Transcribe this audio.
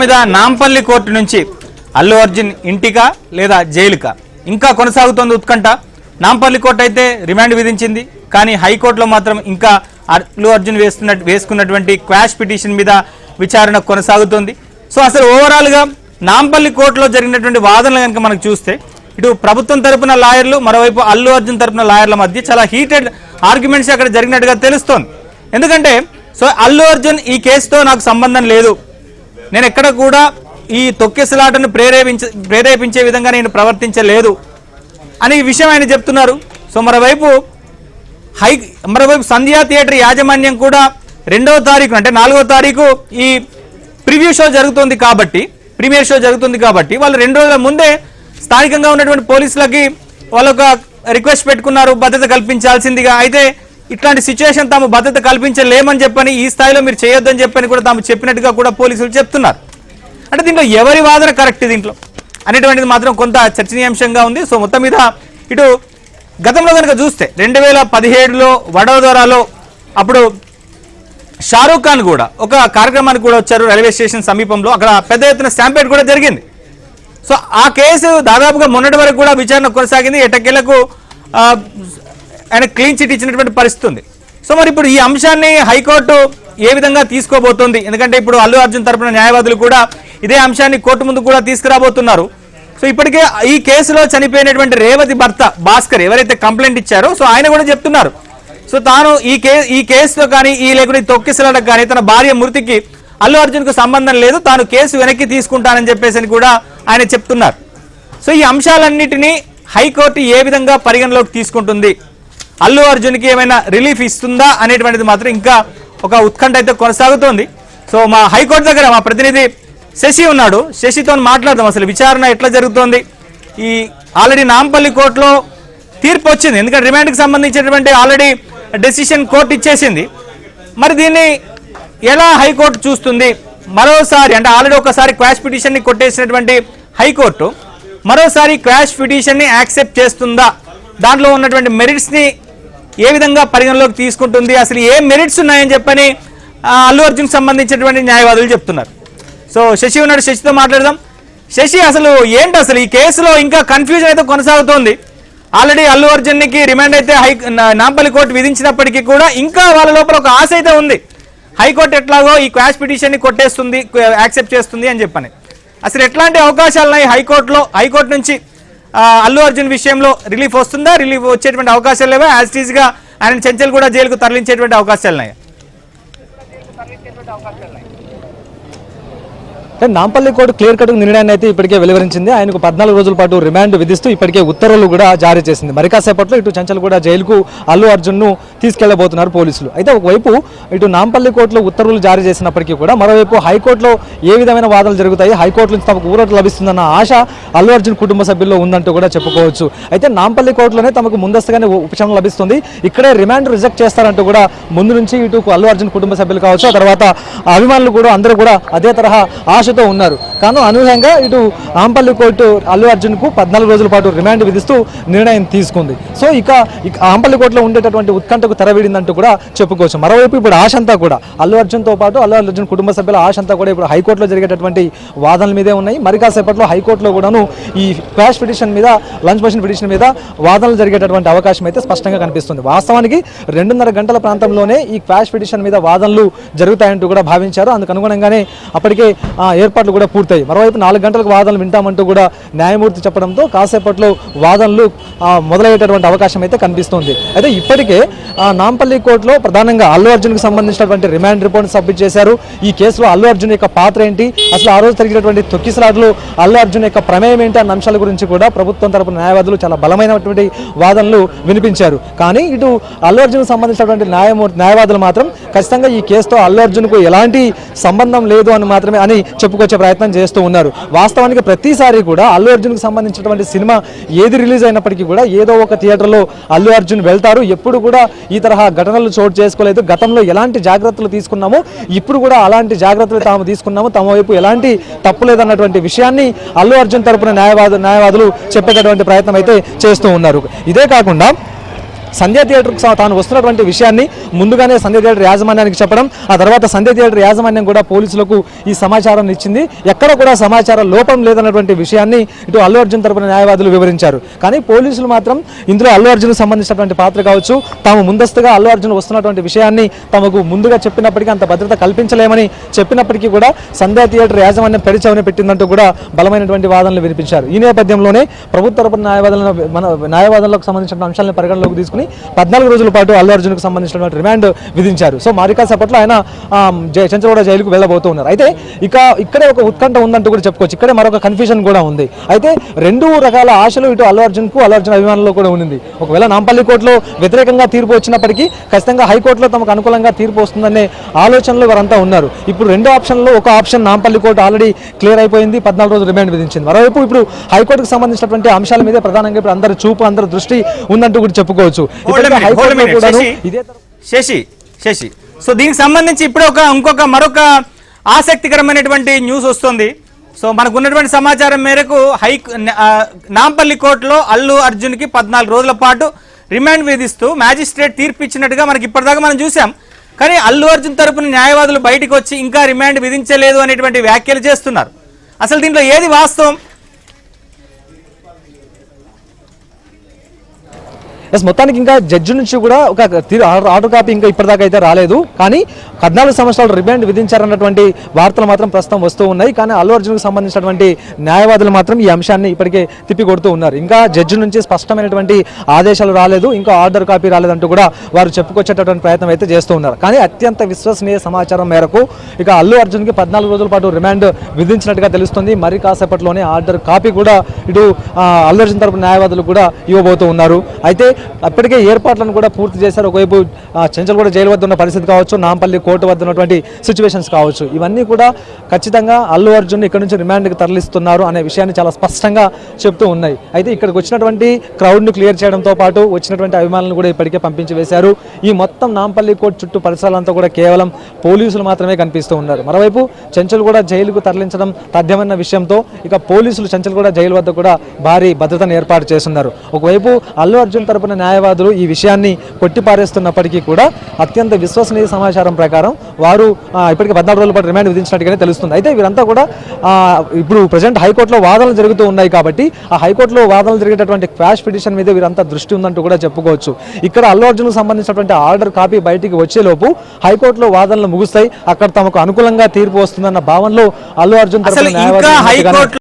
మీద నాంపల్లి కోర్టు నుంచి అల్లు అర్జున్ ఇంటికా లేదా జైలుకా ఇంకా కొనసాగుతోంది ఉత్కంఠ. నాంపల్లి కోర్టు అయితే రిమాండ్ విధించింది, కానీ హైకోర్టులో మాత్రం ఇంకా అల్లు అర్జున్ వేసుకున్నటువంటి క్వాష్ పిటిషన్ మీద విచారణ కొనసాగుతోంది. సో అసలు ఓవరాల్గా నాంపల్లి కోర్టులో జరిగినటువంటి వాదనలు కనుక మనకు చూస్తే ఇటు ప్రభుత్వం తరపున లాయర్లు, మరోవైపు అల్లు అర్జున్ తరపున లాయర్ల మధ్య చాలా హీటెడ్ ఆర్గ్యుమెంట్స్ అక్కడ జరిగినట్టుగా తెలుస్తోంది. ఎందుకంటే అల్లు అర్జున్ ఈ కేసుతో నాకు సంబంధం లేదు, నేను ఎక్కడ కూడా ఈ తొక్కిసలాటను ప్రేరేపించే విధంగా నేను ప్రవర్తించలేదు అనే విషయం ఆయన చెప్తున్నారు. సో మరోవైపు సంధ్యా థియేటర్ యాజమాన్యం కూడా 2వ తారీఖు అంటే 4వ తారీఖు ఈ ప్రీమియర్ షో జరుగుతుంది కాబట్టి వాళ్ళు 2 రోజుల ముందే స్థానికంగా ఉన్నటువంటి పోలీసులకి వాళ్ళొక రిక్వెస్ట్ పెట్టుకున్నారు భద్రత కల్పించాల్సిందిగా. అయితే ఇట్లాంటి సిచ్యువేషన్ తాము భద్రత కల్పించలేమని చెప్పని, ఈ స్థాయిలో మీరు చేయొద్దని చెప్పని కూడా తాము చెప్పినట్టుగా కూడా పోలీసులు చెప్తున్నారు. అంటే దీంట్లో ఎవరి వాదన కరెక్ట్ దీంట్లో అనేటువంటిది మాత్రం కొంత చర్చనీయాంశంగా ఉంది. సో మొత్తం మీద ఇటు గతంలో కనుక చూస్తే 2017లో వడోదరాలో అప్పుడు షారూక్ ఖాన్ కూడా ఒక కార్యక్రమానికి కూడా వచ్చారు రైల్వే స్టేషన్ సమీపంలో, అక్కడ పెద్ద ఎత్తున స్టాంపేడ్ కూడా జరిగింది. సో ఆ కేసు దాదాపుగా మొన్నటి వరకు కూడా విచారణ కొనసాగింది. ఎట్టకేలకు ఆయన క్లీన్ చిట్ ఇచ్చినటువంటి పరిస్థితి ఉంది. సో మరి ఇప్పుడు ఈ అంశాన్ని హైకోర్టు ఏ విధంగా తీసుకోబోతోంది, ఎందుకంటే ఇప్పుడు అల్లు అర్జున్ తరపున న్యాయవాదులు కూడా ఇదే అంశాన్ని కోర్టు ముందు కూడా తీసుకురాబోతున్నారు. సో ఇప్పటికే ఈ కేసులో చనిపోయినటువంటి రేవతి భర్త భాస్కర్ ఎవరైతే కంప్లైంట్ ఇచ్చారో సో ఆయన కూడా చెప్తున్నారు, సో తాను ఈ కేసులో కానీ లేకుంటే తొక్కిసలాటకు కానీ తన భార్య మృతికి అల్లు అర్జున్కు సంబంధం లేదు, తాను కేసు వెనక్కి తీసుకుంటానని చెప్పేసి కూడా ఆయన చెప్తున్నారు. సో ఈ అంశాలన్నిటినీ హైకోర్టు ఏ విధంగా పరిగణలోకి తీసుకుంటుంది, అల్లు అర్జున్కి ఏమైనా రిలీఫ్ ఇస్తుందా అనేటువంటిది మాత్రం ఇంకా ఒక ఉత్కంఠ అయితే కొనసాగుతోంది. సో మా హైకోర్టు దగ్గర మా ప్రతినిధి శశి ఉన్నాడు, శశితో మాట్లాడదాం అసలు విచారణ ఎట్లా జరుగుతోంది. ఈ ఆల్రెడీ నాంపల్లి కోర్టులో తీర్పు వచ్చింది, ఎందుకంటే రిమాండ్కి సంబంధించినటువంటి ఆల్రెడీ డెసిషన్ కోర్టు ఇచ్చేసింది. మరి దీన్ని ఎలా హైకోర్టు చూస్తుంది, మరోసారి అంటే ఆల్రెడీ ఒకసారి క్వాష్ పిటిషన్ని కొట్టేసినటువంటి హైకోర్టు మరోసారి క్వాష్ పిటిషన్ని యాక్సెప్ట్ చేస్తుందా, దాంట్లో ఉన్నటువంటి మెరిట్స్ని ఏ విధంగా పరిగణలోకి తీసుకుంటుంది, అసలు ఏ మెరిట్స్ ఉన్నాయని చెప్పని అల్లు అర్జున్కి సంబంధించినటువంటి న్యాయవాదులు చెప్తున్నారు. సో శశి ఉన్నాడు, శశితో మాట్లాడదాం. శశి, అసలు ఏంటి అసలు ఈ కేసులో ఇంకా కన్ఫ్యూజన్ అయితే కొనసాగుతోంది. ఆల్రెడీ అల్లు అర్జున్కి రిమాండ్ అయితే నాంపల్లి కోర్టు విధించినప్పటికీ కూడా ఇంకా వాళ్ళ లోపల ఒక ఆశ అయితే ఉంది, హైకోర్టు ఎట్లాగో ఈ క్వాష్ పిటిషన్ని కొట్టేస్తుంది, యాక్సెప్ట్ చేస్తుంది అని చెప్పని. అసలు ఎట్లాంటి అవకాశాలు ఉన్నాయి హైకోర్టు నుంచి అల్లు అర్జున్ విషయంలో రిలీఫ్ వస్తుందా, రిలీఫ్ వచ్చేటువంటి అవకాశాలు లేవా, యాజ్ టీజ్ గా ఆయన చెంచల్ కూడా జైలుకు తరలించేటువంటి అవకాశాలు ఉన్నాయా? నాంపల్లి కోర్టు క్లియర్ కట్ నిర్ణయాన్ని అయితే ఇప్పటికే వెలువరించింది. ఆయనకు 14 రోజుల పాటు రిమాండ్ విధిస్తూ ఇప్పటికే ఉత్తర్వులు కూడా జారీ చేసింది. మరి కాసేపట్లో ఇటు చంచల్గూడ జైలుకు అల్లు అర్జున్ను తీసుకెళ్లబోతున్నారు పోలీసులు. అయితే ఒకవైపు ఇటు నాంపల్లి కోర్టులో ఉత్తర్వులు జారీ చేసినప్పటికీ కూడా మరోవైపు హైకోర్టులో ఏ విధమైన వాదనలు జరుగుతాయి, హైకోర్టు నుంచి తమకు ఊరట లభిస్తుందన్న ఆశ అల్లు అర్జున్ కుటుంబ సభ్యుల్లో ఉందంటూ కూడా చెప్పుకోవచ్చు. అయితే నాంపల్లి కోర్టులోనే తమకు ముందస్తుగానే ఉపశమనం లభిస్తుంది, ఇక్కడే రిమాండ్ రిజెక్ట్ చేస్తారంటూ కూడా ముందు నుంచి ఇటు అల్లు అర్జున్ కుటుంబ సభ్యులు కావచ్చు, ఆ తర్వాత అభిమానులు కూడా అందరూ కూడా అదే తరహా ఆశతో ఉన్నారు. కానీ అనూహ్యంగా ఇటు నాంపల్లి కోర్టు అల్లు అర్జున్కు 14 రోజుల పాటు రిమాండ్ విధిస్తూ నిర్ణయం తీసుకుంది. సో ఇక నాంపల్లి కోర్టులో ఉండేటటువంటి ఉత్కంఠకు తెరవేడిందంటూ కూడా చెప్పుకోవచ్చు. మరోవైపు ఇప్పుడు ఆశంతా కూడా అల్లు అర్జున్తో పాటు అల్లు అర్జున్ కుటుంబ సభ్యుల ఆశంతా కూడా ఇప్పుడు హైకోర్టులో జరిగేటటువంటి వాదనల మీదే ఉన్నాయి. మరి కాసేపట్లో హైకోర్టులో కూడాను ఈ క్వాష్ పిటిషన్ మీద, లంచ్ మోషన్ పిటిషన్ మీద వాదనలు జరిగేటటువంటి అవకాశం అయితే స్పష్టంగా కనిపిస్తుంది. వాస్తవానికి 2.5 గంటల ప్రాంతంలోనే ఈ క్వాష్ పిటిషన్ మీద వాదనలు జరుగుతాయంటూ కూడా భావించారు. అందుకు అనుగుణంగానే అప్పటికే ఏర్పాట్లు కూడా పూర్తయి మరోవైపు 4 గంటలకు వాదనలు వింటామంటూ కూడా న్యాయమూర్తి చెప్పడంతో కాసేపట్లో వాదనలు మొదలయ్యేటటువంటి అవకాశం అయితే కనిపిస్తుంది. అయితే ఇప్పటికే నాంపల్లి కోర్టులో ప్రధానంగా అల్లు అర్జున్కి సంబంధించినటువంటి రిమాండ్ రిపోర్ట్ సబ్మిట్ చేశారు. ఈ కేసులో అల్లు అర్జున్ యొక్క పాత్ర ఏంటి, అసలు ఆ రోజు జరిగినటువంటి తొక్కిసలాటలో అల్లు అర్జున్ యొక్క ప్రమేయం ఏంటి అన్న అంశాల గురించి కూడా ప్రభుత్వం తరపున న్యాయవాదులు చాలా బలమైనటువంటి వాదనలు వినిపించారు. కానీ ఇటు అల్లు అర్జున్కి సంబంధించినటువంటి న్యాయవాదులు మాత్రం ఖచ్చితంగా ఈ కేసుతో అల్లు అర్జున్కు ఎలాంటి సంబంధం లేదు అని మాత్రమే అని చెప్పుకొచ్చే ప్రయత్నం చేస్తూ ఉన్నారు. వాస్తవానికి ప్రతిసారి కూడా అల్లు అర్జున్కి సంబంధించినటువంటి సినిమా ఏది రిలీజ్ అయినప్పటికీ కూడా ఏదో ఒక థియేటర్లో అల్లు అర్జున్ వెళ్తారు. ఎప్పుడు కూడా ఈ తరహా ఘటనలు చోటు చేసుకోలేదు. గతంలో ఎలాంటి జాగ్రత్తలు తీసుకున్నామో ఇప్పుడు కూడా అలాంటి జాగ్రత్తలు తాము తీసుకున్నాము, తమ వైపు ఎలాంటి తప్పు లేదన్నటువంటి విషయాన్ని అల్లు అర్జున్ తరపున న్యాయవాదులు చెప్పేటటువంటి ప్రయత్నం అయితే చేస్తూ ఉన్నారు. ఇదే కాకుండా సంధ్య థియేటర్కు తాను వస్తున్నటువంటి విషయాన్ని ముందుగానే సంధ్య థియేటర్ యాజమాన్యానికి చెప్పడం, ఆ తర్వాత సంధ్య థియేటర్ యాజమాన్యం కూడా పోలీసులకు ఈ సమాచారం ఇచ్చింది. ఎక్కడ కూడా సమాచారం లోపం లేదన్నటువంటి విషయాన్ని ఇటు అల్లు అర్జున్ తరపున న్యాయవాదులు వివరించారు. కానీ పోలీసులు మాత్రం ఇందులో అల్లు అర్జున్కు సంబంధించినటువంటి పాత్ర కావచ్చు, తాము ముందస్తుగా అల్లు అర్జున్ వస్తున్నటువంటి విషయాన్ని తమకు ముందుగా చెప్పినప్పటికీ అంత భద్రత కల్పించలేమని చెప్పినప్పటికీ కూడా సంధ్య థియేటర్ యాజమాన్యం పెరిచవని పెట్టిందంటూ కూడా బలమైనటువంటి వాదనలు వినిపించారు. ఈ నేపథ్యంలోనే ప్రభుత్వ తరపున న్యాయవాదులకు సంబంధించిన అంశాలను పరిగణలోకి తీసుకుని 14 రోజుల పాటు అల్లు అర్జున్కు సంబంధించినటువంటి రిమాండ్ విధించారు. సో మరికాసేపట్లో ఆయన చెంచల్గూడ జైలుకు వెళ్ళబోతూ ఉన్నారు. అయితే ఇక్కడే ఒక ఉత్కంఠ ఉందంటూ కూడా చెప్పుకోవచ్చు. ఇక్కడే మరొక కన్ఫ్యూజన్ కూడా ఉంది. అయితే రెండు రకాల ఆశలు ఇటు అల్లు అర్జున్కు అల్లు అర్జున్ అభిమానుల్లో కూడా ఉంది. ఒకవేళ నాంపల్లి కోర్టులో వ్యతిరేకంగా తీర్పు వచ్చినప్పటికీ ఖచ్చితంగా హైకోర్టులో తమకు అనుకూలంగా తీర్పు వస్తుందనే ఆలోచనలో వారంతా ఉన్నారు. ఇప్పుడు రెండు ఆప్షన్లో ఒక option Nampally court already clear అయిపోయింది, 14 రోజులు రిమాండ్ విధించింది. మరోవైపు ఇప్పుడు హైకోర్టుకు సంబంధించినటువంటి అంశాల మీదే ప్రధానంగా ఇప్పుడు అందరి చూపు, అందరి దృష్టి ఉందంటూ కూడా చెప్పుకోవచ్చు. శశి సో దీనికి సంబంధించి ఇప్పుడు మరొక ఆసక్తికరమైనటువంటి న్యూస్ వస్తుంది. సో మనకు ఉన్నటువంటి సమాచారం మేరకు నాంపల్లి కోర్టులో అల్లు అర్జున్కి 14 రోజుల పాటు రిమాండ్ విధిస్తూ మ్యాజిస్ట్రేట్ తీర్పు ఇచ్చినట్టుగా మనకి ఇప్పటిదాకా మనం చూసాం. కానీ అల్లు అర్జున్ తరపున న్యాయవాదులు బయటకు వచ్చి ఇంకా రిమాండ్ విధించలేదు అనేటువంటి వ్యాఖ్యలు చేస్తున్నారు. అసలు దీంట్లో ఏది వాస్తవం? మొత్తానికి ఇంకా జడ్జి నుంచి కూడా ఒక ఆర్డర్ కాపీ ఇంకా ఇప్పటిదాకా అయితే రాలేదు. కానీ 14 సంవత్సరాలు రిమాండ్ విధించారన్నటువంటి వార్తలు మాత్రం ప్రస్తుతం వస్తూ ఉన్నాయి. కానీ అల్లు అర్జున్కు సంబంధించినటువంటి న్యాయవాదులు మాత్రం ఈ అంశాన్ని ఇప్పటికే తిప్పికొడుతూ ఉన్నారు. ఇంకా జడ్జి నుంచి స్పష్టమైనటువంటి ఆదేశాలు రాలేదు, ఇంకా ఆర్డర్ కాపీ రాలేదంటూ కూడా వారు చెప్పుకొచ్చేటటువంటి ప్రయత్నం అయితే చేస్తూ ఉన్నారు. కానీ అత్యంత విశ్వసనీయ సమాచారం మేరకు ఇక అల్లు అర్జున్కి 14 రోజుల పాటు రిమాండ్ విధించినట్టుగా తెలుస్తుంది. మరి కాసేపట్లోనే ఆర్డర్ కాపీ కూడా ఇటు అల్లు అర్జున్ తరపు న్యాయవాదులు కూడా ఇవ్వబోతూ ఉన్నారు. అయితే అప్పటికే ఏర్పాట్లను కూడా పూర్తి చేశారు. ఒకవైపు చెంచల్గూడ జైలు వద్ద ఉన్న పరిస్థితి కావచ్చు, నాంపల్లి కోర్టు వద్ద ఉన్నటువంటి సిచ్యువేషన్స్ కావచ్చు, ఇవన్నీ కూడా ఖచ్చితంగా అల్లు అర్జున్ ఇక్కడ నుంచి రిమాండ్కి తరలిస్తున్నారు అనే విషయాన్ని చాలా స్పష్టంగా చెప్తూ ఉన్నాయి. అయితే ఇక్కడికి వచ్చినటువంటి క్రౌడ్ను క్లియర్ చేయడంతో పాటు వచ్చినటువంటి అభిమానులను కూడా ఇప్పటికే పంపించి వేశారు. ఈ మొత్తం నాంపల్లి కోర్టు చుట్టూ పరిసరాలంతా కూడా కేవలం పోలీసులు మాత్రమే కనిపిస్తూ ఉన్నారు. మరోవైపు చెంచల్గూడ జైలుకు తరలించడం తథ్యమన్న విషయంతో ఇక పోలీసులు చెంచల్గూడ జైలు వద్ద కూడా భారీ భద్రతను ఏర్పాటు చేస్తున్నారు. ఒకవైపు అల్లు అర్జున్ తరపున న్యాయవాదులు ఈ విషయాన్ని కొట్టిపారేస్తున్నప్పటికీ కూడా అత్యంత విశ్వసనీయ సమాచారం ప్రకారం వారు ఇప్పటికే 14 రోజుల పాటు రిమాండ్ విధించినట్టుగానే తెలుస్తుంది. అయితే వీరంతా కూడా ఇప్పుడు ప్రజెంట్ హైకోర్టులో వాదనలు జరుగుతూ ఉన్నాయి కాబట్టి ఆ హైకోర్టులో వాదనలు జరిగేటటువంటి క్వాష్ పిటిషన్ మీద వీరంతా దృష్టి ఉందంటూ కూడా చెప్పుకోవచ్చు. ఇక్కడ అల్లు అర్జున్కు సంబంధించినటువంటి ఆర్డర్ కాపీ బయటికి వచ్చేలోపు హైకోర్టులో వాదనలు ముగుస్తాయి, అక్కడ తమకు అనుకూలంగా తీర్పు వస్తుందన్న భావనలో అల్లు అర్జున్ తరపున న్యాయవాదులు